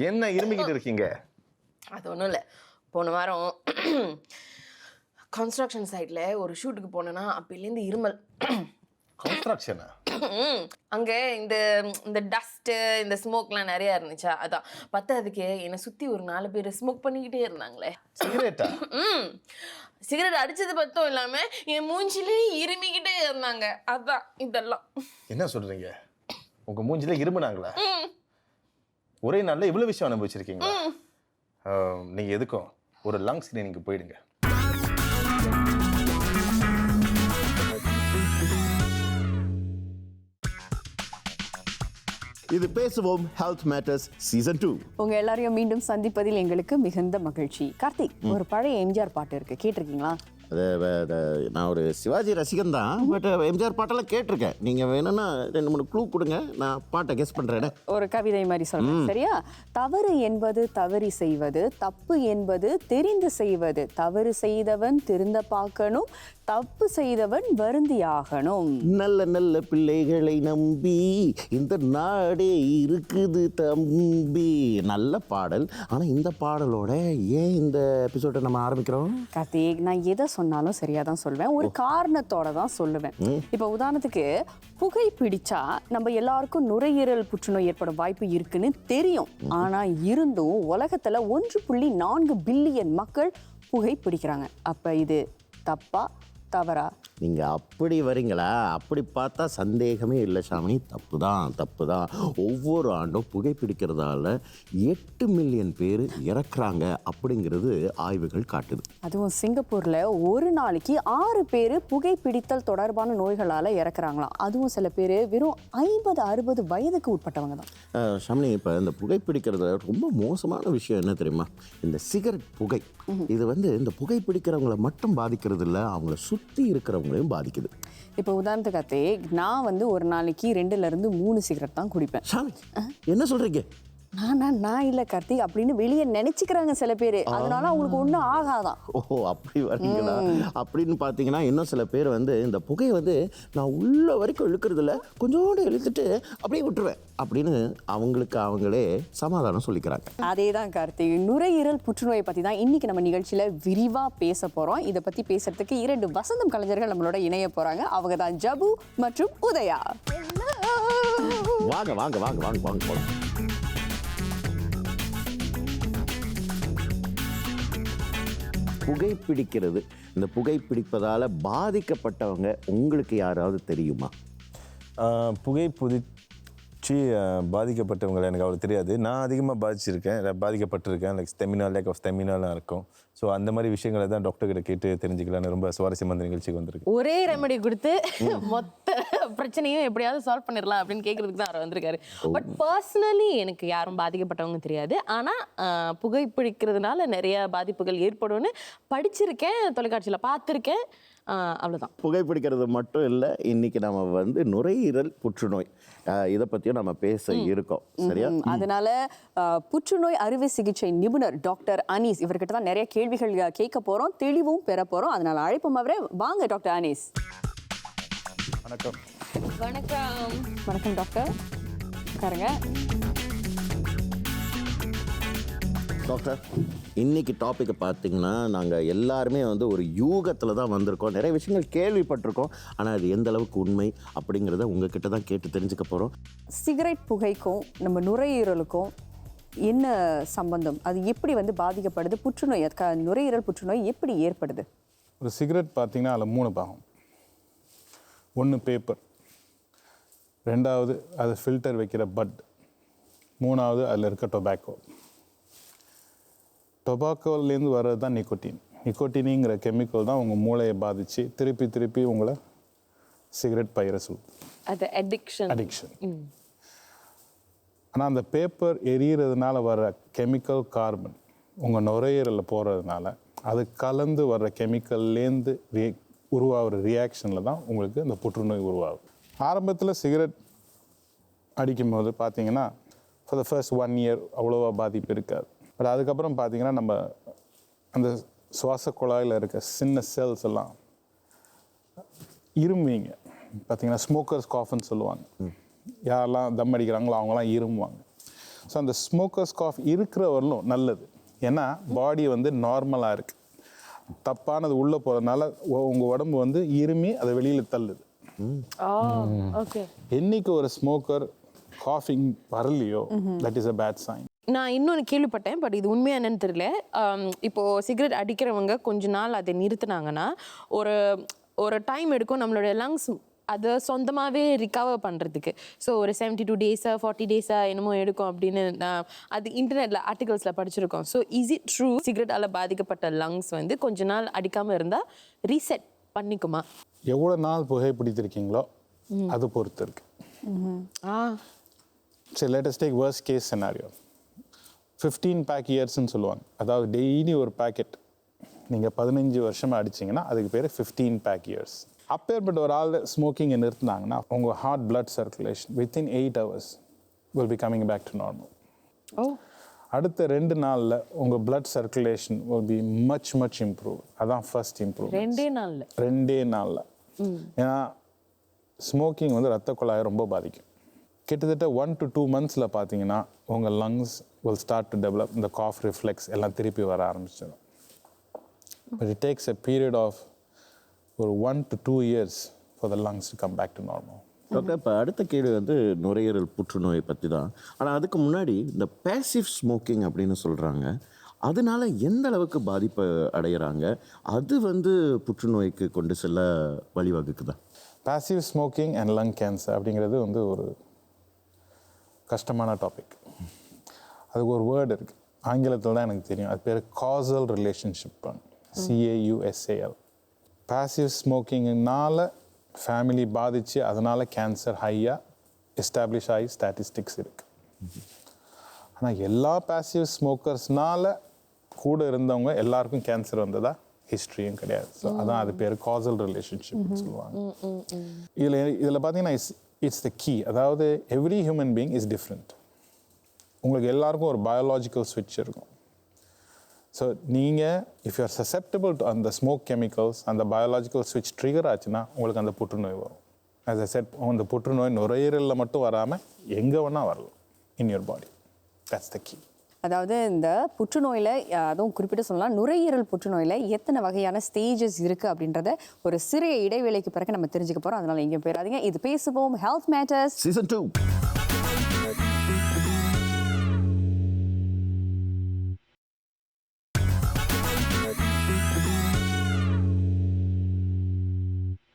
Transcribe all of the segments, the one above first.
என்ன இருமிக்கிட்டு இருக்கீங்க? அது ஒன்றும் இல்லை. போன வாரம் கன்ஸ்ட்ரக்ஷன் சைட்டில் ஒரு ஷூட்டுக்கு போனேன்னா அப்போலேருந்து இருமல். கன்ஸ்ட்ரக்ஷனா? அங்கே இந்த இந்த டஸ்ட்டு இந்த ஸ்மோக்லாம் நிறையா இருந்துச்சா, அதான் பத்தாதுக்கு என்னை சுற்றி ஒரு 4 பேர் ஸ்மோக் பண்ணிக்கிட்டே இருந்தாங்களே. சிகரெட்டா? சிகரெட் அடித்தது பத்தம் இல்லாமல் என் மூஞ்சிலே இருமிக்கிட்டே இருந்தாங்க. அதான் இதெல்லாம். என்ன சொல்கிறீங்க? உங்கள் மூஞ்சிலே இருமுனாங்களா? ஒரே நாளில் இவ்வளோ விஷயம் அனுபவிச்சிருக்கீங்களா? நீங்கள் எதுக்கும் ஒரு லங் ஸ்க்ரீனிங்க்கு போயிடுங்க. இது பேசுவோம் ஹெல்த் மேட்டர்ஸ் சீசன் 2. உங்க எல்லாரையும் மீண்டும் சந்திப்பதில் எங்களுக்கு மிகுந்த மகிழ்ச்சி. கார்த்திக், ஒரு பழைய எம்ஜிஆர் பாட்டு இருக்கு, கேட்டிருக்கீங்களா? நான் ஒரு சிவாஜி ரசிகன் தான், பட் எம்ஜிஆர் பாட்டெல்லாம் கேட்டிருக்கேன். நீங்கள் வேணும்னா 2-3 க்ளூ கொடுங்க, நான் பாட்டை கெஸ் பண்ணுறேன். ஒரு கவிதை மாதிரி சொல்றேன், சரியா? தவறு என்பது தவறி செய்வது, தப்பு என்பது தெரிந்து செய்வது, தவறு செய்தவன் திருந்த பார்க்கணும், தப்பு செய்தவன் வருந்தி ஆகணும். நல்ல நல்ல பிள்ளைகளை நம்பி இந்த நாடே இருக்குது தம்பி. நல்ல பாடல். ஆனால் இந்த பாடலோட ஏன் இந்த எபிசோடை நம்ம ஆரம்பிக்கிறோம்? கார்த்திக், நான் எதை சொன்னாலும் சரியா தான் சொல்வேன், ஒரு காரணத்தோட தான் சொல்லுவேன். இப்போ உதாரணத்துக்கு புகை பிடிச்சா நம்ம எல்லாருக்கும் நுரையீரல் புற்றுநோய் ஏற்படும் வாய்ப்பு இருக்குன்னு தெரியும். ஆனா இருந்தும் உலகத்துல 1.4 பில்லியன் மக்கள் புகை பிடிக்கிறாங்க. அப்ப இது தப்பா தவறா? நீங்கள் அப்படி வரீங்களா? அப்படி பார்த்தா சந்தேகமே இல்லை ஷாமினி, தப்பு தான். ஒவ்வொரு ஆண்டும் புகைப்பிடிக்கிறதால 8 மில்லியன் பேர் இறக்குறாங்க அப்படிங்கிறது ஆய்வுகள் காட்டுது. அதுவும் சிங்கப்பூரில் ஒரு நாளைக்கு 6 பேர் புகைப்பிடித்தல் தொடர்பான நோய்களால் இறக்குறாங்களாம். அதுவும் சில பேர் வெறும் 50-60 வயதுக்கு உட்பட்டவங்க தான். ஷாமினி, இப்போ இந்த புகைப்பிடிக்கிறதுல ரொம்ப மோசமான விஷயம் என்ன தெரியுமா? இந்த சிகரெட் புகை. இது இந்த புகைப்பிடிக்கிறவங்களை மட்டும் பாதிக்கிறது இல்லை, அவங்கள சுற்றி இருக்கிறவங்களையும் பாதிக்குது. இப்போ உதாரணத்துக்காத்தே நான் ஒரு நாளைக்கு 2-3 சிகரெட் தான் குடிப்பேன். ஷாமி, என்ன சொல்கிறீங்க? நான் இல்லை கார்த்திக் அப்படின்னு வெளியே நினைச்சுக்கிறாங்க சில பேர், அதனால அவங்களுக்கு ஒன்றும் ஆகாதான். ஓஹோ, அப்படி வரீங்களா? அப்படின்னு பார்த்தீங்கன்னா இன்னும் சில பேர் இந்த புகையை நான் உள்ள வரைக்கும் இழுக்கிறது இல்லை, கொஞ்சோண்டு இழுத்துட்டு அப்படியே விட்டுருவேன் அப்படின்னு அவங்களே சமாதானம் சொல்லிக்கிறாங்க. அதே தான் கார்த்திக், நுரையீரல் புற்றுநோயை பற்றி தான் இன்னைக்கு நம்ம நிகழ்ச்சியில் விரிவாக பேச போகிறோம். இதை பற்றி பேசுறதுக்கு 2 வசந்தம் கலைஞர்கள் நம்மளோட இணைய போகிறாங்க. அவங்க தான் ஜபு மற்றும் உதயா. வாங்க வாங்க வாங்க வாங்க வாங்க வாங்க. புகைப்பிடிக்கிறது, இந்த புகைப்பிடிப்பதால் பாதிக்கப்பட்டவங்க உங்களுக்கு யாராவது தெரியுமா? புகைப்பிடிச்சு பாதிக்கப்பட்டவங்களை எனக்கு அவ்வளோ தெரியாது. நான் அதிகமாக பாதிக்கப்பட்டிருக்கேன். லேக் ஆஃப் ஸ்டெமினாலாம் இருக்கும். ஸோ அந்த மாதிரி விஷயங்களை தான் டாக்டர்கிட்ட கேட்டு தெரிஞ்சுக்கலான்னு ரொம்ப சுவாரஸ்யமான நிகழ்ச்சிக்கு வந்திருக்கு. ஒரே ரெமெடி கொடுத்து மொத்த பிரச்சனையும் எப்படியாவது சால்வ் பண்ணிடலாம் அப்படின்னு கேட்கறதுக்கு தான் அவர் வந்திருக்காரு. பட் பர்சனலி எனக்கு யாரும் பாதிக்கப்பட்டவங்க தெரியாது. ஆனால் புகைப்பிடிக்கிறதுனால நிறைய பாதிப்புகள் ஏற்படும்னு படிச்சிருக்கேன், தொலைக்காட்சியில் பார்த்துருக்கேன், அவ்வளோதான். புகைப்பிடிக்கிறது மட்டும் இல்லை, இன்னைக்கு நம்ம நுரையீரல் புற்றுநோய் இதை பற்றியும் நம்ம பேச இருக்கோம், சரியா? அதனால புற்றுநோய் அறுவை சிகிச்சை நிபுணர் டாக்டர் அனீஸ் இவர்கிட்ட தான் நிறைய கேள்விகள் கேட்க போறோம், தெளிவும் பெற போறோம். அதனால அழைப்போம் அவரே. வாங்க டாக்டர் அனீஸ். வணக்கம். வணக்கம். வணக்கம் டாக்டர், உட்காருங்க. டாக்டர், இன்னைக்கு டாப்பிக்கை பார்த்தீங்கன்னா நாங்கள் எல்லாருமே ஒரு யூகத்தில் தான் வந்திருக்கோம். நிறைய விஷயங்கள் கேள்விப்பட்டிருக்கோம், ஆனால் அது எந்த அளவுக்கு உண்மை அப்படிங்கிறத உங்ககிட்ட தான் கேட்டு தெரிஞ்சுக்க போகிறோம். சிகரெட் புகைக்கும் நம்ம நுரையீரலுக்கும் என்ன சம்பந்தம்? அது எப்படி பாதிக்கப்படுது? புற்றுநோய், நுரையீரல் புற்றுநோய் எப்படி ஏற்படுது? ஒரு சிகரெட் பார்த்தீங்கன்னா அதில் 3 பாகம். 1 பேப்பர், 2வது அது ஃபில்டர் வைக்கிற பட், 3வது அதில் இருக்க டொபாக்கோ. டொபாக்கோலேருந்து வர்றது தான் நிக்கோட்டினிங்கிற கெமிக்கல் தான் உங்கள் மூளையை பாதித்து திருப்பி உங்களை சிகரெட் பயிர சொல்லுது. அது அடிக்ஷன். ஆனால் அந்த பேப்பர் எரியறதுனால வர்ற கெமிக்கல் கார்பன் உங்கள் நுரையீரலில் போகிறதுனால அது கலந்து வர்ற கெமிக்கல்லேருந்து உருவாகிற ரியாக்ஷனில் தான் உங்களுக்கு இந்த புற்றுநோய் உருவாகும். ஆரம்பத்தில் சிகரெட் அடிக்கும்போது பார்த்தீங்கன்னா ஃபார் த ஃபர்ஸ்ட் 1 இயர் அவ்வளோவா பாதிப்பு இருக்காது. பட் அதுக்கப்புறம் பார்த்தீங்கன்னா நம்ம அந்த சுவாச குழாயில் இருக்க சின்ன செல்ஸ் எல்லாம் இரும்புவீங்க. பார்த்தீங்கன்னா ஸ்மோக்கர்ஸ் காஃப்னு சொல்லுவாங்க. யாரெல்லாம் தம் அடிக்கிறாங்களோ அவங்களாம் இரும்புவாங்க. ஸோ அந்த ஸ்மோக்கர்ஸ் காஃப் இருக்கிறவர்களும் நல்லது. ஏன்னா பாடி வந்து நார்மலாக இருக்குது. தப்பானது உள்ளே போகிறதுனால உங்கள் உடம்பு வந்து இருமி அதை வெளியில் தள்ளுது. ஓகே. என்னைக்கு ஒரு ஸ்மோக்கர் காஃபிங் வரலையோ that is a bad sign. நான் இன்னொன்று கேள்விப்பட்டேன், பட் இது உண்மையாக என்னன்னு தெரியல. இப்போது சிகரெட் அடிக்கிறவங்க கொஞ்ச நாள் அதை நிறுத்தினாங்கன்னா ஒரு டைம் எடுக்கும் நம்மளுடைய லங்ஸ் அதை சொந்தமாகவே ரிகவர் பண்ணுறதுக்கு. ஸோ ஒரு 72 டேஸா 40 டேஸா என்னமோ எடுக்கும் அப்படின்னு அது இன்டர்நெட்டில் ஆர்டிகல்ஸில் படிச்சிருக்கோம். ஸோ இஸ் இட் ட்ரூ சிகரெட்டால் பாதிக்கப்பட்ட லங்ஸ் வந்து கொஞ்ச நாள் அடிக்காமல் இருந்தால் ரீசெட் பண்ணிக்குமா? எவ்வளோ நாள் புகைப்பிடித்திருக்கீங்களோ அது பொறுத்து இருக்கு. சரி, let us take worst case scenario. 15 pack yearsன்னு சொல்லுவாங்க. அதாவது டெய்லி ஒரு பேக்கெட் நீங்கள் 15 வருஷமாக அடிச்சிங்கன்னா அதுக்கு பேர் 15 pack years. அப்பேற்பட்ட ஒரு ஆள் ஸ்மோக்கிங்கை நிறுத்தினாங்கன்னா உங்கள் heart blood circulation within 8 hours will be coming back to normal. அடுத்த 2 நாளில் உங்கள் blood circulation will be much improve. அதான் ஃபர்ஸ்ட் இம்ப்ரூவ். 2 நாளில். ஏன்னா ஸ்மோக்கிங் வந்து ரத்த குழாயை ரொம்ப பாதிக்கும். கிட்டத்தட்ட 1 to 2 months பார்த்தீங்கன்னா உங்கள் lungs will start to develop இந்த காஃப் ரிஃப்ளெக்ஸ் எல்லாம் திருப்பி வர ஆரம்பிச்சிடும். But it takes a period of ஒரு 1 to 2 years for the lungs to come back to normal. Doctor, இப்போ அடுத்த கேள்வி வந்து நுரையீரல் புற்றுநோயை பற்றி தான். ஆனால் அதுக்கு முன்னாடி இந்த பேசிவ் ஸ்மோக்கிங் அப்படின்னு சொல்கிறாங்க, அதனால எந்த அளவுக்கு பாதிப்பு அடைகிறாங்க? அது வந்து புற்றுநோய்க்கு கொண்டு செல்ல வழிவகுக்குதா? Passive smoking and lung cancer அப்படிங்கிறது வந்து ஒரு கஷ்டமான டாபிக். அதுக்கு ஒரு வேர்டு இருக்குது, ஆங்கிலத்தில் தான் எனக்கு தெரியும். அது பேர் காசல் ரிலேஷன்ஷிப், CAUSAL. பேசிவ் ஸ்மோக்கிங்னால ஃபேமிலி பாதித்து அதனால் கேன்சர் ஹையாக எஸ்டாப்ளிஷ் ஆகி ஸ்டாட்டிஸ்டிக்ஸ் இருக்குது. ஆனால் எல்லா பேசிவ் ஸ்மோக்கர்ஸ்னால கூட இருந்தவங்க எல்லாருக்கும் கேன்சர் வந்ததா ஹிஸ்ட்ரியும் கிடையாது. ஸோ அதான் அது பேர் காசல் ரிலேஷன்ஷிப்னு சொல்லுவாங்க. இதில் பார்த்தீங்கன்னா இட்ஸ் த கீ. அதாவது every human being is different. உங்களுக்கு எல்லாருக்கும் ஒரு பயாலாஜிக்கல் ஸ்விட்ச் இருக்கும். ஸோ நீங்கள் இஃப் யூ ஆர் சசெப்டபிள் டு அந்த ஸ்மோக் கெமிக்கல்ஸ், அந்த பயாலாஜிக்கல் ஸ்விட்ச் ட்ரிகர் ஆச்சுன்னா உங்களுக்கு அந்த புற்றுநோய் வரும். ஆஸ் ஐ செட், அந்த புற்றுநோய் நுரையீரலில் மட்டும் வராமல் எங்கே வேணால் வரலாம் in your body. That's the key. அதாவது இந்த புற்றுநோயில், அதுவும் குறிப்பிட்டு சொல்லலாம், நுரையீரல் புற்றுநோயில் எத்தனை வகையான ஸ்டேஜஸ் இருக்குது அப்படின்றத ஒரு சிறிய இடைவேளைக்கு பிறகு நம்ம தெரிஞ்சுக்க போகிறோம். அதனால் எங்கேயும் போயிடாதீங்க. இது பேசுவோம் ஹெல்த் மேட்டர்ஸ் சீசன் 2.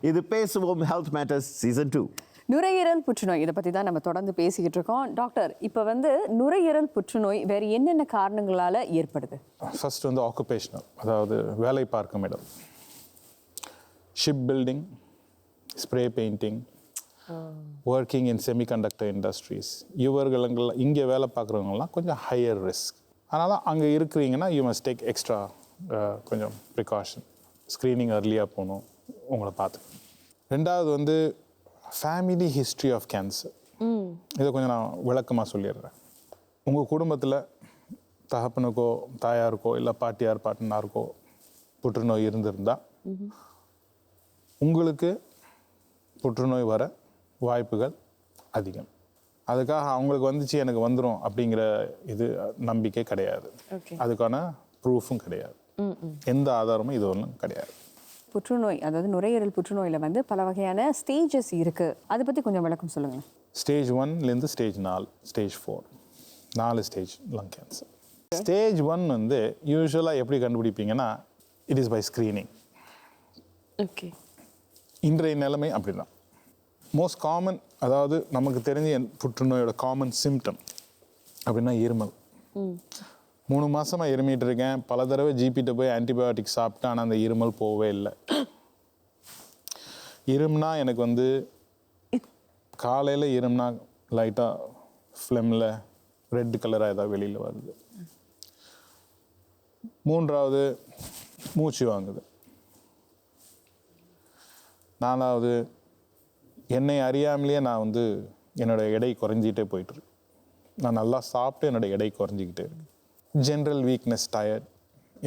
இது பேசுவோம் ஹெல்த் மேட்டர்ஸ் சீசன் 2. நுரையீரல் புற்றுநோய், இதை பற்றி தான் நம்ம தொடர்ந்து பேசிக்கிட்டு இருக்கோம். டாக்டர், இப்போ வந்து நுரையீரல் புற்றுநோய் வேறு என்னென்ன காரணங்களால் ஏற்படுது? ஃபர்ஸ்ட் வந்து ஆக்குபேஷனல், அதாவது வேலை பார்க்கும் இடம். Ship building, spray painting, working in semiconductor industries, இவர்கள் இங்கே வேலை பார்க்குறவங்கலாம் கொஞ்சம் ஹையர் ரிஸ்க். அதனால் அங்கே இருக்கிறீங்கன்னா யூ மஸ்ட் டேக் எக்ஸ்ட்ரா கொஞ்சம் ப்ரிகாஷன். ஸ்க்ரீனிங் அர்லியாக போகணும், உங்களை பார்த்துக்கணும். ரெண்டாவது வந்து ஃபேமிலி ஹிஸ்ட்ரி ஆஃப் கேன்சர். இதை கொஞ்சம் நான் விளக்கமாக சொல்லிடுறேன். உங்கள் குடும்பத்தில் தகப்பனுக்கோ தாயாருக்கோ இல்லை பாட்டியார் பாட்டனாருக்கோ புற்றுநோய் இருந்திருந்தால் உங்களுக்கு புற்றுநோய் வர வாய்ப்புகள் அதிகம். அதுக்காக அவங்களுக்கு வந்துச்சு எனக்கு வந்துடும் அப்படிங்கிற இது நம்பிக்கை கிடையாது. அதுக்கான ப்ரூஃபும் கிடையாது, எந்த ஆதாரமும் இது ஒன்றும் கிடையாது. புற்றுநோய், அதாவது நுரையீரல் புற்றுநோயில் வந்து பல வகையான ஸ்டேஜஸ் இருக்குது. அதை பற்றி கொஞ்சம் விளக்கம் சொல்லுங்கள். ஸ்டேஜ் 1லேருந்து stage 4, stage 4, 4 stage lung cancer. Stage 1 வந்து யூஸ்வலாக எப்படி கண்டுபிடிப்பீங்கன்னா it is by screening. Okay. இன்றைய நிலைமை அப்படி தான். மோஸ்ட் காமன், அதாவது நமக்கு தெரிஞ்ச புற்றுநோயோட காமன் சிம்டம் அப்படின்னா இருமல். 3 மாதமாக இருமிட்டு இருக்கேன், பல தடவை ஜிபிட்ட போய் ஆன்டிபயோட்டிக் சாப்பிட்டேன், ஆனால் அந்த இருமல் போகவே இல்லை. இருமுனா எனக்கு வந்து காலையில் இருமுனா லைட்டாக ஃப்ளெமில் ரெட் கலராக ஏதாவது வெளியில் வருது. 3வது மூச்சு வாங்குது. 4வது என்னை அறியாமலேயே நான் வந்து என்னோடய எடை குறைஞ்சிக்கிட்டே போயிட்டுருக்கு. நான் நல்லா சாப்பிட்டு என்னோடய எடை குறைஞ்சிக்கிட்டே இருக்கு. ஜென்ரல் வீக்னஸ், டயர்ட்,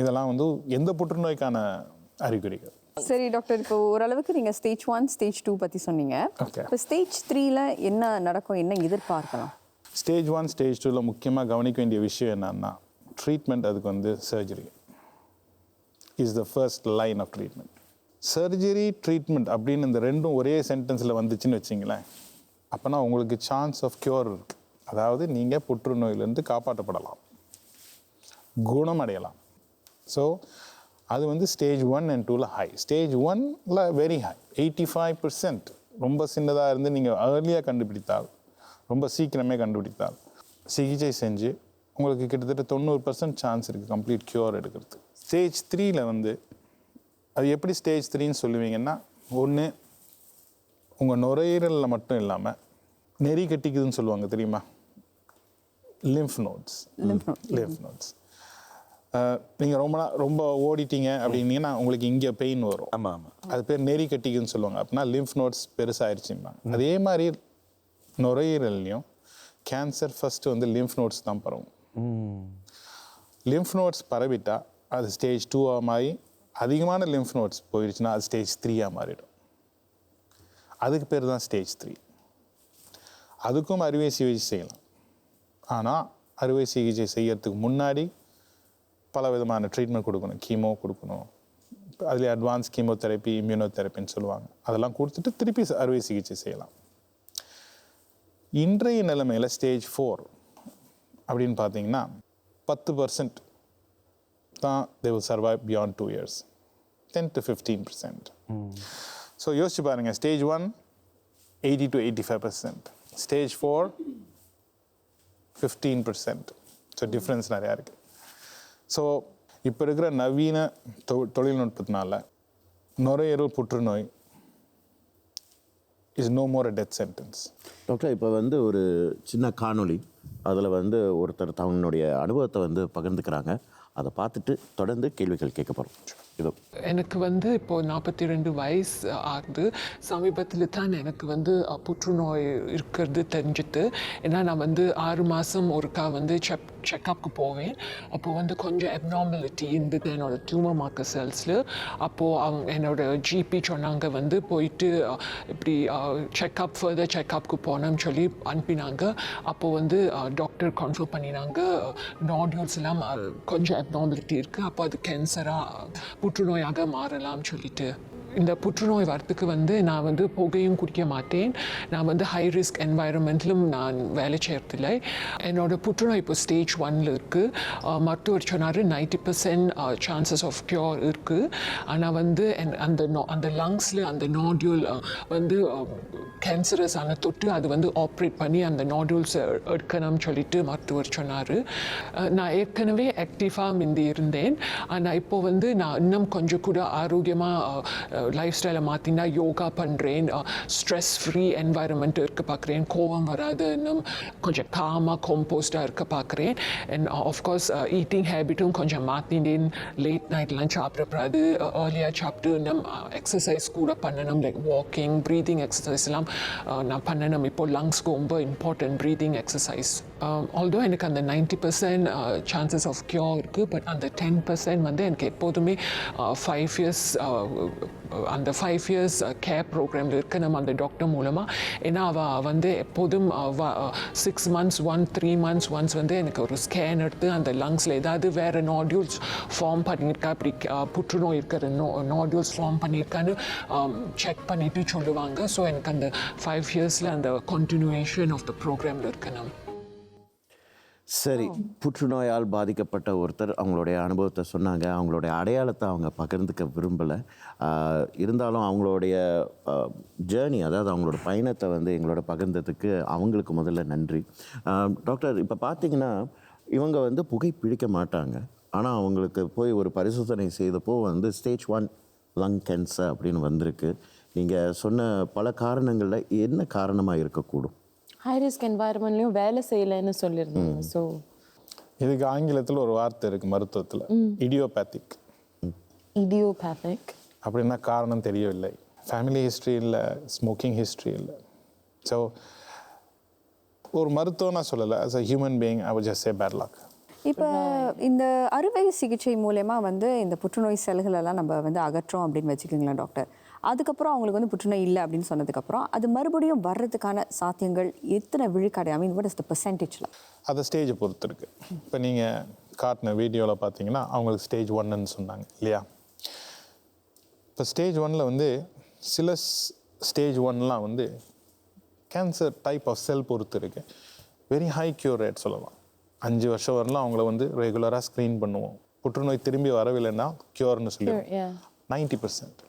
இதெல்லாம் வந்து எந்த புற்றுநோய்க்கான அறிகுறிகள். சரி டாக்டர், இப்போ ஓரளவுக்கு நீங்கள் ஸ்டேஜ் 1, ஸ்டேஜ் 2 பற்றி சொன்னீங்க. இப்போ ஸ்டேஜ் 3ல என்ன நடக்கும், என்ன எதிர்பார்க்கலாம்? ஸ்டேஜ் 1 ஸ்டேஜ் 2ல முக்கியமாக கவனிக்க வேண்டிய விஷயம் என்னன்னா ட்ரீட்மெண்ட் அதுக்கு வந்து surgery is the first line of treatment. Surgery treatment அப்படின்னு இந்த ரெண்டும் ஒரே சென்டென்ஸில் வந்துச்சுன்னு வச்சிங்களேன், அப்போனா உங்களுக்கு சான்ஸ் ஆஃப் க்யூர் இருக்குது. அதாவது நீங்கள் புற்றுநோயிலேருந்து காப்பாற்றப்படலாம், குணமடையலாம். ஸோ அது வந்து ஸ்டேஜ் 1 and 2ல ஹை. ஸ்டேஜ் 1ல வெரி ஹை, 85%. ரொம்ப சின்னதாக இருந்து நீங்கள் ஏர்லியாக கண்டுபிடித்தால், ரொம்ப சீக்கிரமே கண்டுபிடித்தால், சிகிச்சை செஞ்சு உங்களுக்கு கிட்டத்தட்ட 90% சான்ஸ் இருக்குது கம்ப்ளீட் க்யூர் எடுக்கிறது. ஸ்டேஜ் 3ல வந்து அது எப்படி ஸ்டேஜ் 3ன்னு சொல்லுவீங்கன்னா, ஒன்று உங்கள் நுரையீரலில் மட்டும் இல்லாமல் நெறி கட்டிக்குதுன்னு சொல்லுவாங்க தெரியுமா, லிம்ஃப் நோட்ஸ். நீங்கள் ரொம்ப ஓடிட்டீங்க அப்படின்னீங்கன்னா உங்களுக்கு இங்கே பெயின் வரும். ஆமாம் ஆமாம், அது பேர் நெறி கட்டிக்குன்னு சொல்லுவாங்க. அப்படின்னா லிம்ஃப் நோட்ஸ் பெருசாகிடுச்சும்பாங்க. அதே மாதிரி நுரையீரல்லையும் கேன்சர் ஃபஸ்ட்டு வந்து லிம்ஃப் நோட்ஸ் தான் பரவும். லிம்ஃப் நோட்ஸ் பரவிட்டால் அது ஸ்டேஜ் 2ஆக மாறி அதிகமான லிம்ஃப் நோட்ஸ் போயிடுச்சுன்னா அது ஸ்டேஜ் 3ஆக மாறிடும். அதுக்கு பேர் தான் ஸ்டேஜ் 3. அதுக்கும் அறுவை சிகிச்சை செய்யலாம். ஆனால் அறுவை சிகிச்சை செய்யறதுக்கு முன்னாடி பல விதமான ட்ரீட்மெண்ட் கொடுக்கணும். கீமோ கொடுக்கணும், அதில் அட்வான்ஸ் கீமோதெரப்பி, இம்யூனோதெரப்பின்னு சொல்லுவாங்க. அதெல்லாம் கொடுத்துட்டு திருப்பி அறுவை சிகிச்சை செய்யலாம். இன்றைய நிலைமையில் ஸ்டேஜ் 4 அப்படின்னு பார்த்தீங்கன்னா 10% தான் they will survive beyond 2 years, 10 to 15%. So யோசிச்சு பாருங்கள், stage 1 80 to 85%, stage 4 15%. So difference நிறையா இருக்குது. ஸோ இப்போ இருக்கிற நவீன தொழில்நுட்பத்தினால நுரையீரல் புற்றுநோய் is no more a death sentence. Doctor, இப்போ வந்து ஒரு சின்ன காணொளி, அதில் வந்து ஒருத்தர் தன்னுடைய அனுபவத்தை வந்து பகிர்ந்துக்கிறாங்க. அதை பார்த்துட்டு தொடர்ந்து கேள்விகள் கேட்க போகிறோம். இதோ எனக்கு வந்து இப்போது 42 வயசு ஆகுது. சமீபத்தில் தான் எனக்கு வந்து புற்றுநோய் இருக்கிறது தெரிஞ்சுது. ஏன்னா நான் வந்து 6 மாதம் ஒருக்கா வந்து செக்கப்புக்கு போவேன். அப்போது வந்து கொஞ்சம் அப்நார்மலிட்டி இருந்தது என்னோடய டியூமர் மார்க்கர் செல்ஸில். அப்போது அவங்க என்னோட ஜிபி சொன்னாங்க வந்து போயிட்டு இப்படி ஃபர்தர் செக்கப்புக்கு போனோம்னு சொல்லி அனுப்பினாங்க. அப்போது வந்து டாக்டர் கன்ஃபார்ம் பண்ணினாங்க நாடியூல்ஸ் எல்லாம் கொஞ்சம் அப்நார்மலிட்டி இருக்குது, அப்போ அது கேன்சராக புற்றுநோயாக மாறலாம்னு சொல்லிட்டு. இந்த புற்றுநோய் வரத்துக்கு வந்து நான் வந்து புகையும் குடிக்க மாட்டேன். நான் வந்து ஹை ரிஸ்க் என்வாயரன்மெண்ட்லும் நான் வேலை செய்யறதில்லை. என்னோட புற்றுநோய் இப்போ ஸ்டேஜ் 1ல் இருக்குது. மருத்துவர் சொன்னார் 90% சான்சஸ் ஆஃப் க்யூர் இருக்குது. ஆனால் வந்து அந்த லங்ஸில் அந்த நாடியூல் வந்து கேன்சரஸ் ஆன தொட்டு அது வந்து ஆப்ரேட் பண்ணி அந்த நாடியூல்ஸ் எடுக்கணும்னு சொல்லிட்டு மருத்துவர் சொன்னார். நான் ஏற்கனவே ஆக்டிவாக முந்தி இருந்தேன். ஆனால் இப்போ வந்து நான் இன்னும் கொஞ்சம் கூட ஆரோக்கியமாக லைஃப் ஸ்டைலை மாற்றினா யோகா பண்ணுறேன், ஸ்ட்ரெஸ் ஃப்ரீ என்வாயரன்மெண்ட் இருக்க பார்க்குறேன், கோவம் வராது, இன்னும் கொஞ்சம் காமாக கம்போஸ்டாக இருக்க பார்க்குறேன். அண்ட் ஆஃப்கோர்ஸ் ஈட்டிங் ஹேபிட்டும் கொஞ்சம் மாற்றினேன். லேட் நைட்லாம் சாப்பிடக்கூடாது, ஏர்லியாக சாப்பிட்டு இன்னும் எக்ஸசைஸ் கூட பண்ணணும், லைக் வாக்கிங், ப்ரீதிங் எக்ஸசைஸ்லாம் நான் பண்ணணும். இப்போ லங்ஸ்க்கு ரொம்ப இம்பார்ட்டன்ட் ப்ரீதிங் எக்ஸசைஸ். ஆல்தோ எனக்கு அந்த 90% சான்சஸ் ஆஃப் க்யூர் இருக்குது. பட் அந்த 10% வந்து எனக்கு எப்போதுமே 5 இயர்ஸ் அந்த 5 இயர்ஸ் கேர் ப்ரோக்ராமில் இருக்க நம்ம அந்த டாக்டர் மூலமாக. ஏன்னா அவள் வந்து எப்போதும் 6 months 3 months ஒன்ஸ் வந்து எனக்கு ஒரு ஸ்கேன் எடுத்து அந்த லங்ஸில் ஏதாவது வேறு நாடியூல்ஸ் ஃபார்ம் பண்ணியிருக்கா, அப்படி புற்றுநோய் இருக்கிற நாடியூல்ஸ் ஃபார்ம் பண்ணியிருக்கான்னு செக் பண்ணிவிட்டு சொல்லுவாங்க. ஸோ எனக்கு அந்த 5 இயர்ஸில் அந்த கண்டினியூவேஷன் ஆஃப் த ப்ரோக்ராமில் இருக்கணும். சரி, புற்றுநோயால் பாதிக்கப்பட்ட ஒருத்தர் அவங்களுடைய அனுபவத்தை சொன்னாங்க. அவங்களுடைய அடையாளத்தை அவங்க பகிர்ந்துக்க விரும்பலை. இருந்தாலும் அவங்களுடைய ஜேர்னி, அதாவது அவங்களோட பயணத்தை வந்து எங்களோட பகிர்ந்ததுக்கு அவங்களுக்கு முதல்ல நன்றி. டாக்டர், இப்போ பார்த்தீங்கன்னா இவங்க வந்து புகை பிடிக்க மாட்டாங்க. ஆனால் அவங்களுக்கு போய் ஒரு பரிசோதனை செய்தப்போ வந்து ஸ்டேஜ் 1 லங் கேன்சர் அப்படின்னு வந்திருக்கு. நீங்கள் சொன்ன பல காரணங்களில் என்ன காரணமாக இருக்கக்கூடும்? ஹை ரிஸ்க் என்வாயர்மெண்ட்லையும் வேலை செய்யலைன்னு சொல்லியிருந்தாங்க. ஸோ இதுக்கு ஆங்கிலத்தில் ஒரு வார்த்தை இருக்குது மருத்துவத்தில், இடியோபேத்திக். இடியோபேத்திக் அப்படின்னா காரணம் தெரியவில்லை, ஃபேமிலி ஹிஸ்ட்ரி இல்லை, ஸ்மோக்கிங் ஹிஸ்ட்ரி இல்லை. ஸோ ஒரு மருத்துவம் நான் சொல்லலை, as a human being I would just say bad luck. இப்போ இந்த அறுவை சிகிச்சை மூலமா வந்து இந்த புற்றுநோய் செல்களெல்லாம் நம்ம வந்து அகற்றோம் அப்படின்னு வச்சுக்கோங்களேன் டாக்டர். அதுக்கப்புறம் அவங்களுக்கு வந்து புற்றுநோய் இல்லை அப்படின்னு சொன்னதுக்கப்புறம் அது மறுபடியும் வர்றதுக்கான சாத்தியங்கள் எத்தனை விழுக்காடு? ஐ மீன் வாட் இஸ் த பெர்சன்டேஜ்ல? அதை ஸ்டேஜை பொறுத்து இருக்கு. இப்போ நீங்கள் காட்டின வீடியோவில் பார்த்தீங்கன்னா அவங்களுக்கு ஸ்டேஜ் 1ன்னு சொன்னாங்க இல்லையா? இப்போ ஸ்டேஜ் 1ல் வந்து சில ஸ்டேஜ் 1லாம் வந்து கேன்சர் டைப் ஆஃப் செல் பொறுத்து இருக்கு. வெரி ஹை க்யூர் ரேட் சொல்லலாம். 5 வருஷம் வரலாம் அவங்கள வந்து ரெகுலராக ஸ்க்ரீன் பண்ணுவோம். புற்றுநோய் திரும்பி வரவில்லைன்னா க்யூர்னு சொல்லுவோம். 90%.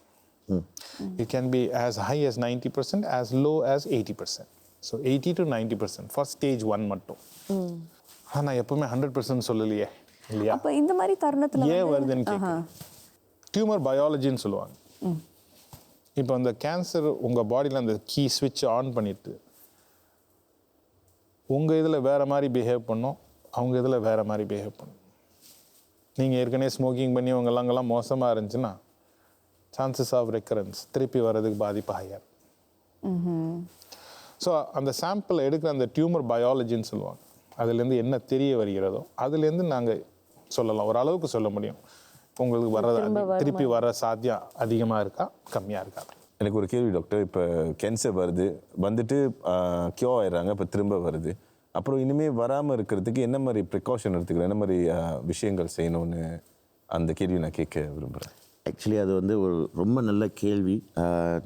It can be as high as 90%, as low as 80%. So 80 to 90% for stage 1 மட்டும். ஆனால் எப்பவுமே 100% சொல்லலையே இல்லையா? அப்போ இந்த மாதிரி தருணத்தில் ஏன் வருதுன்னு கேட்குறேன். டியூமர் பயாலஜின்னு சொல்லுவாங்க. இப்போ அந்த கேன்சர் உங்கள் பாடியில் அந்த கீ ஸ்விட்ச் ஆன் பண்ணிட்டு உங்கள் இதில் வேறு மாதிரி பிஹேவ் பண்ணும், அவங்க இதில் வேறு மாதிரி பிஹேவ் பண்ணும். நீங்கள் ஏற்கனவே ஸ்மோக்கிங் பண்ணி உங்கள் லங்கெல்லாம் மோசமாக இருந்துச்சுன்னா சான்சஸ் ஆஃப் ரெக்கரன்ஸ் திருப்பி வர்றதுக்கு பாதிப்பு ஹையர். ஸோ அந்த சாம்பிள் எடுக்கிற அந்த டியூமர் பயாலஜின்னு சொல்லுவாங்க. அதுலேருந்து என்ன தெரிய வருகிறதோ அதுலேருந்து நாங்கள் சொல்லலாம், ஓரளவுக்கு சொல்ல முடியும் உங்களுக்கு வர்றது திருப்பி வர சாத்தியம் அதிகமாக இருக்கா கம்மியாக இருக்கா. எனக்கு ஒரு கேள்வி டாக்டர். இப்போ கேன்சர் வருது, வந்துட்டு க்யூர் ஆயிடுறாங்க, இப்போ திரும்ப வருது, அப்புறம் இனிமேல் வராமல் இருக்கிறதுக்கு என்ன மாதிரி ப்ரிகாஷன் எடுத்துக்கிறேன், என்ன மாதிரி விஷயங்கள் செய்யணும்னு அந்த கேள்வி நான் கேட்க விரும்புகிறேன். ஆக்சுவலி அது வந்து ஒரு ரொம்ப நல்ல கேள்வி.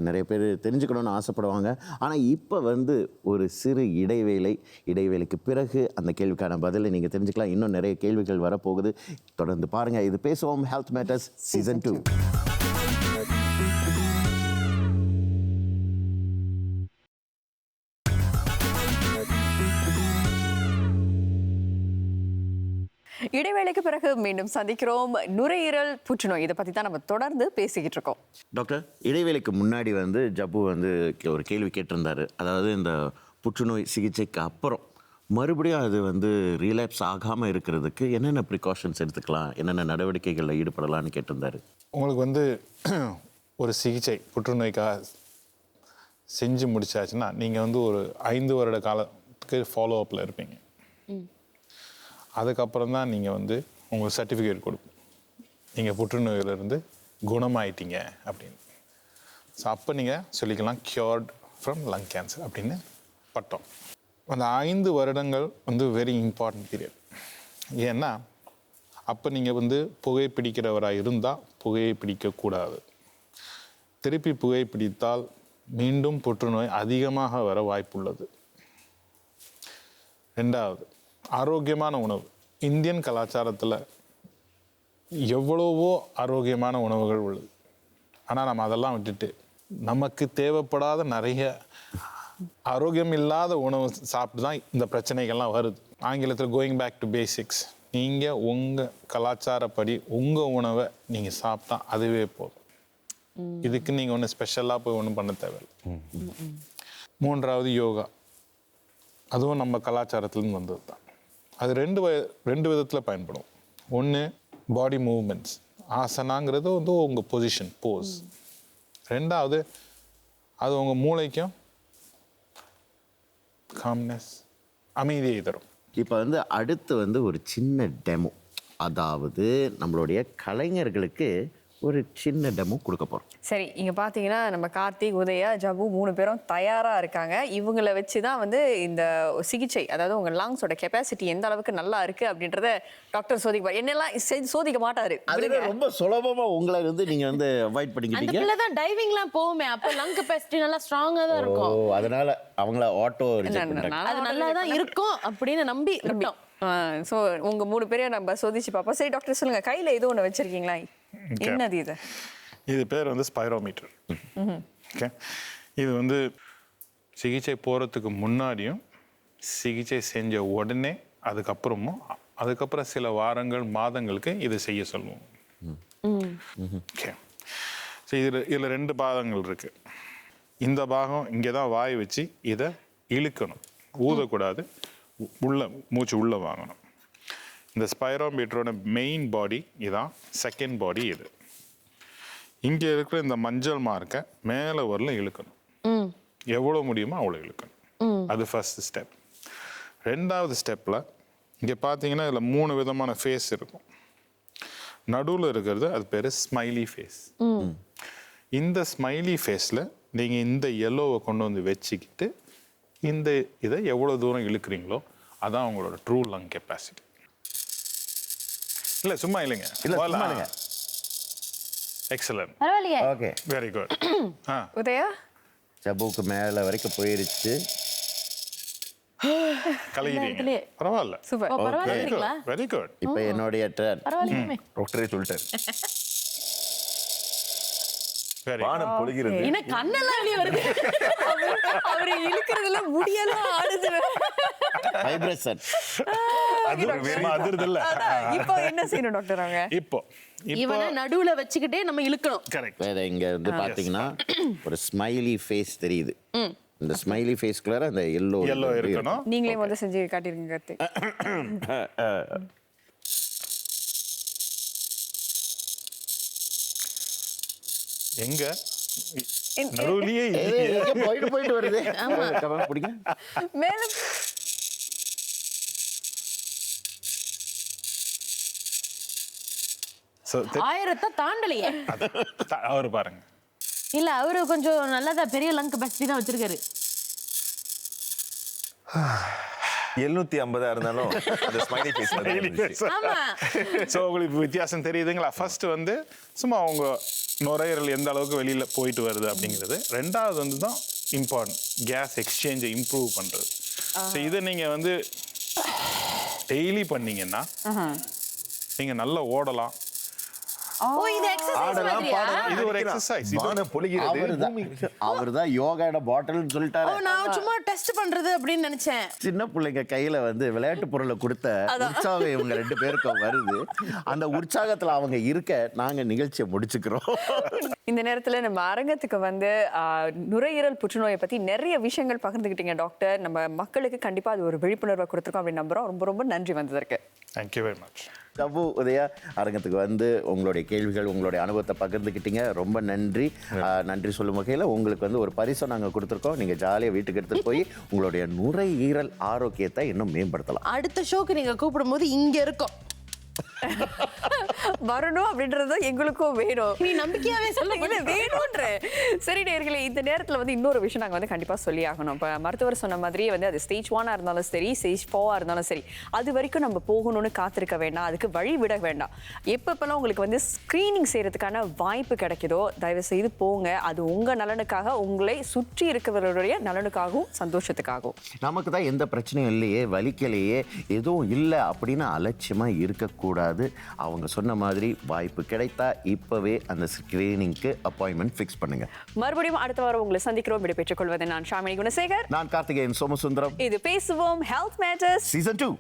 நிறைய பேர் தெரிஞ்சுக்கணும்னு ஆசைப்படுவாங்க. ஆனால் இப்போ வந்து ஒரு சிறு இடைவேளைக்கு பிறகு அந்த கேள்விக்கான பதிலை நீங்கள் தெரிஞ்சுக்கலாம். இன்னும் நிறைய கேள்விகள் வரப்போகுது. தொடர்ந்து பாருங்கள். இது பேசுவோம் ஹெல்த் மேட்டர்ஸ் சீசன் 2. இடைவேளைக்கு பிறகு மீண்டும் சந்திக்கிறோம். நுரையீரல் புற்றுநோய் இதை பற்றி தான் நம்ம தொடர்ந்து பேசிக்கிட்டு இருக்கோம். டாக்டர், இடைவேளைக்கு முன்னாடி வந்து ஜப்பு வந்து ஒரு கேள்வி கேட்டிருந்தாரு. அதாவது இந்த புற்றுநோய் சிகிச்சைக்கு அப்புறம் மறுபடியும் அது வந்து ரீலாப்ஸ் ஆகாமல் இருக்கிறதுக்கு என்னென்ன ப்ரிகாஷன்ஸ் எடுத்துக்கலாம், என்னென்ன நடவடிக்கைகளில் ஈடுபடலான்னு கேட்டிருந்தாரு. உங்களுக்கு வந்து ஒரு சிகிச்சை புற்றுநோய்க்காக செஞ்சு முடிச்சாச்சுன்னா நீங்கள் வந்து ஒரு 5 வருட காலத்துக்கு ஃபாலோ அப்பில் இருப்பீங்க. அதுக்கப்புறம் தான் நீங்கள் வந்து உங்களுக்கு சர்டிஃபிகேட் கொடுப்போம், நீங்கள் புற்றுநோயிலிருந்து குணமாயிட்டீங்க அப்படின்னு. ஸோ அப்போ நீங்கள் சொல்லிக்கலாம் க்யூர்ட் ஃப்ரம் லங் கேன்சர் அப்படின்னு பட்டம். அந்த 5 வருடங்கள் வந்து வெரி இம்பார்ட்டன்ட் பீரியட். ஏன்னா அப்போ நீங்கள் வந்து புகைப்பிடிக்கிறவராக இருந்தால் புகையை பிடிக்கக்கூடாது. திருப்பி புகைப்பிடித்தால் மீண்டும் புற்றுநோய் அதிகமாக வர வாய்ப்புள்ளது. 2வது, ஆரோக்கியமான உணவு. இந்தியன் கலாச்சாரத்தில் எவ்வளவோ ஆரோக்கியமான உணவுகள் உள்ளது. ஆனால் நம்ம அதெல்லாம் விட்டுட்டு நமக்கு தேவைப்படாத நிறைய ஆரோக்கியம் இல்லாத உணவு சாப்பிட்டு தான் இந்த பிரச்சனைகள்லாம் வருது. ஆங்கிலத்தில் கோயிங் பேக் டு பேசிக்ஸ். நீங்கள் உங்கள் கலாச்சாரப்படி உங்கள் உணவை நீங்கள் சாப்பிட்டா அதுவே போதும். இதுக்கு நீங்கள் ஒன்றும் ஸ்பெஷலாக போய் ஒன்றும் பண்ண தேவையில்லை. 3வது, யோகா. அதுவும் நம்ம கலாச்சாரத்துலேருந்து வந்தது தான். அது ரெண்டு விதத்தில் பயன்படும். ஒன்று பாடி மூவ்மெண்ட்ஸ், ஆசனாங்கிறது வந்து உங்கள் பொசிஷன் போஸ். 2வது அது உங்கள் மூளைக்கும் காம்னஸ் அமைதியை தரும். இப்போ வந்து அடுத்து வந்து ஒரு சின்ன டெமோ, அதாவது நம்மளுடைய கலைஞர்களுக்கு ஒரு சின்ன டெமோ கொடுக்க போகிறோம். சரி, இங்கே பார்த்தீங்கன்னா நம்ம கார்த்திக், உதயா, ஜபு 3 பேரும் தயாராக இருக்காங்க. இவங்களை வச்சு தான் வந்து இந்த சிகிச்சை, அதாவது உங்கள் லங்ஸோட கெப்பாசிட்டி எந்த அளவுக்கு நல்லா இருக்குது அப்படின்றத டாக்டர் சோதிப்பார். என்னெல்லாம் சோதிக்க மாட்டாரு. அது ரொம்ப சுலபமாக உங்களை வந்து நீங்கள் வந்து அவாய்ட் அந்த பண்ணிக்கிட்டீங்க. பிள்ளை தான் டைவிங்லாம் போகுமே, அப்போ லங் கெப்பாசிட்டி நல்லா ஸ்ட்ராங்காக தான் இருக்கும். அதனால அவங்கள ஆட்டோ அது நல்லா தான் இருக்கும் அப்படின்னு நம்பி விட்டோம். ஸோ உங்கள் 3 பேரையும் நம்ம சோதிச்சு பார்ப்போம். சரி டாக்டர், சொல்லுங்கள், கையில் எதுவும் ஒன்று வச்சுருக்கீங்களா? என்னது இது? இது பேர் வந்து ஸ்பைரோமீட்டர். ஓகே, இது வந்து சிகிச்சை போகிறதுக்கு முன்னாடியும் சிகிச்சை செஞ்ச உடனே அதுக்கப்புறம் சில வாரங்கள் மாதங்களுக்கு இது செய்ய சொல்லுவோம். ஓகே, ஸோ இதில் 2 பாகங்கள் இருக்குது. இந்த பாகம் இங்கே தான் வாய் வச்சு இதை இழுக்கணும், ஊதக்கூடாது, மூச்சு உள்ளே வாங்கணும். இந்த ஸ்பைரோமீட்டரோட மெயின் பாடி இதான், செகண்ட் பாடி இது. இங்கே இருக்கிற இந்த மஞ்சள் மார்க்கை மேலே வரல இழுக்கணும், எவ்வளோ முடியுமோ அவ்வளோ இழுக்கணும். அது ஃபர்ஸ்ட் ஸ்டெப். 2வது ஸ்டெப்பில் இங்கே பார்த்தீங்கன்னா இதில் 3 விதமான ஃபேஸ் இருக்கும். நடுவில் இருக்கிறது அது பேர் ஸ்மைலி ஃபேஸ். இந்த ஸ்மைலி ஃபேஸில் நீங்கள் இந்த எல்லோவை கொண்டு வந்து வச்சுக்கிட்டு இந்த இதை எவ்வளோ தூரம் இழுக்கிறீங்களோ அதான் உங்களோட ட்ரூ லங் கெப்பாசிட்டி. இல்லை சும்மா இல்லைங்க, எக்ஸலன்ட், பரவாயில்லையே. Okay, very good. உதயா ஜப்புக்கு மேலே வரைக்கும் போயிருச்சு. கலையிறீங்க, பரவாயில்ல, சூப்பர். பரவாயில்லைங்களா? Very good. இப்போ என்னுடைய டர்ன். பரவாயில்லையுமே. டாக்டரே சொல்லிட்டாரு. வெரி வானம் பொழிகிறது. என்ன கண்ணெல்லாம் வெளியே வருது. அவரு இழுக்கிறதுல முடியெல்லாம் ஆடுது. வைப்ரேஷன். அதிர்து இல்ல. இப்போ என்ன செய்யணும் டாக்டர் அவங்க? இப்போ இவனை நடுவுல வச்சுக்கிட்டே நம்ம இழுக்கணும். கரெக்ட். வேற இங்க இருந்து பாத்தீங்கன்னா ஒரு ஸ்மைலி ஃபேஸ் தெரியுது. இந்த ஸ்மைலி ஃபேஸ்க்குள்ள அந்த எல்லோ இருக்கணும். நீங்களே முதல்ல செஞ்சு காட்டிருங்க கார்த்தி. எங்க நடுவுலயே போயிட்டு வருது. பிடிங்க மேல ஆயிரத்தை தாண்டலையே. அவரு பாருங்க. இல்ல அவரு கொஞ்சம் நல்லதா பெரிய லங் கெபாசிட்டி தான் வச்சிருக்காரு. 750 இருந்தாலும் அந்த ஸ்மைலி ஃபேஸ். ஆமா. சோ உங்களுக்கு வித்தியாசம் தெரியுதுங்களா? ஃபர்ஸ்ட் வந்து சும்மா உங்க நுரையீரல் எந்த அளவுக்கு வெளியில போயிட்டு வருது அப்படிங்கிறது. ரெண்டாவது வந்து தான் இம்பார்ட்டன்ட், கேஸ் எக்ஸ்சேஞ்சை இம்ப்ரூவ் பண்றது. ஸோ இதை நீங்க வந்து டெய்லி பண்ணீங்கன்னா நீங்க நல்லா ஓடலாம். ஓ இது எக்சர்சைஸ் மாதிரியா? இது ஒரு எக்சர்சைஸ். வானம் பொழிகிறது. அவர்தான் யோகாட பாட்டில்னு சொல்லிட்டாரு. நான் சும்மா டெஸ்ட் பண்றது அப்படின்னு நினைச்சேன். சின்ன பிள்ளைங்க கையில வந்து விளையாட்டு பொருளை கொடுத்த உற்சாகம் இவங்க 2 பேருக்கும் வருது. அந்த உற்சாகத்துல அவங்க இருக்க நாங்க நிகழ்ச்சியை முடிச்சுக்கிறோம். இந்த நேரத்துல நம்ம அரங்கத்துக்கு வந்து நுரையீரல் புற்றுநோயை பத்தி நிறைய விஷயங்கள் பகிர்ந்துக்கிட்டீங்க டாக்டர். நம்ம மக்களுக்கு கண்டிப்பா அது ஒரு விழிப்புணர்வை கொடுத்துருக்கோம் அப்படின்னு நம்புறோம். ரொம்ப ரொம்ப நன்றி வந்ததற்கு. Thank you very much. தபு உதயா அரங்கத்துக்கு வந்து உங்களுடைய கேள்விகள், உங்களுடைய அனுபவத்தை பகிர்ந்துக்கிட்டீங்க. ரொம்ப நன்றி. நன்றி சொல்லும் வகையில் உங்களுக்கு வந்து ஒரு பரிசை நாங்கள் கொடுத்துருக்கோம். நீங்கள் ஜாலியாக வீட்டுக்கு எடுத்துகிட்டு போய் உங்களுடைய நுரையீரல் ஆரோக்கியத்தை இன்னும் மேம்படுத்தலாம். அடுத்த ஷோக்கு நீங்க கூப்பிடும் போது இங்க இருக்கோம். வரணும் அப்படின்றது எங்களுக்கும் வேணும். நீ நம்பிக்கையாவே சொல்ல வேணும்ன்ற. சரி நேயர்களே, இந்த நேரத்துல வந்து இன்னொரு விஷயம் நாங்க வந்து கண்டிப்பா சொல்லி ஆகணும். இப்ப மருத்துவர் சொன்ன மாதிரியே வந்து அது ஸ்டேஜ் 1 இருந்தாலும் சரி, ஸ்டேஜ் 4 இருந்தாலும் சரி, அது வரைக்கும் நம்ம போகணும்னு காத்திருக்க வேண்டாம், அதுக்கு வழி விட வேண்டாம். எப்பப்பெல்லாம் உங்களுக்கு வந்து ஸ்கிரீனிங் செய்யறதுக்கான வாய்ப்பு கிடைக்குதோ தயவு செய்து போங்க. அது உங்க நலனுக்காக, உங்களை சுற்றி இருக்கிறவர்களுடைய நலனுக்காகவும் சந்தோஷத்துக்காகவும். நமக்கு தான் எந்த பிரச்சனையும் இல்லையே, வலிக்கலையே, எதுவும் இல்லை அப்படின்னு அலட்சியமா இருக்கக்கூடாது. அவங்க சொன்ன மாதிரி வாய்ப்பு கிடைத்தா இப்பவே அந்த ஸ்கிரீனிங்க்கு அப்பாயின்மெண்ட் ஃபிக்ஸ் பண்ணுங்க. மறுபடியும் அடுத்த வாரம் உங்களை சந்திக்கிறோம். விடைபெற்றுக் கொள்வது நான் ஷாமினி குணசேகர். நான் கார்த்திகேயன் சோமசுந்தரம். இது பேசுவோம் ஹெல்த் மேட்டர்ஸ் சீசன் 2.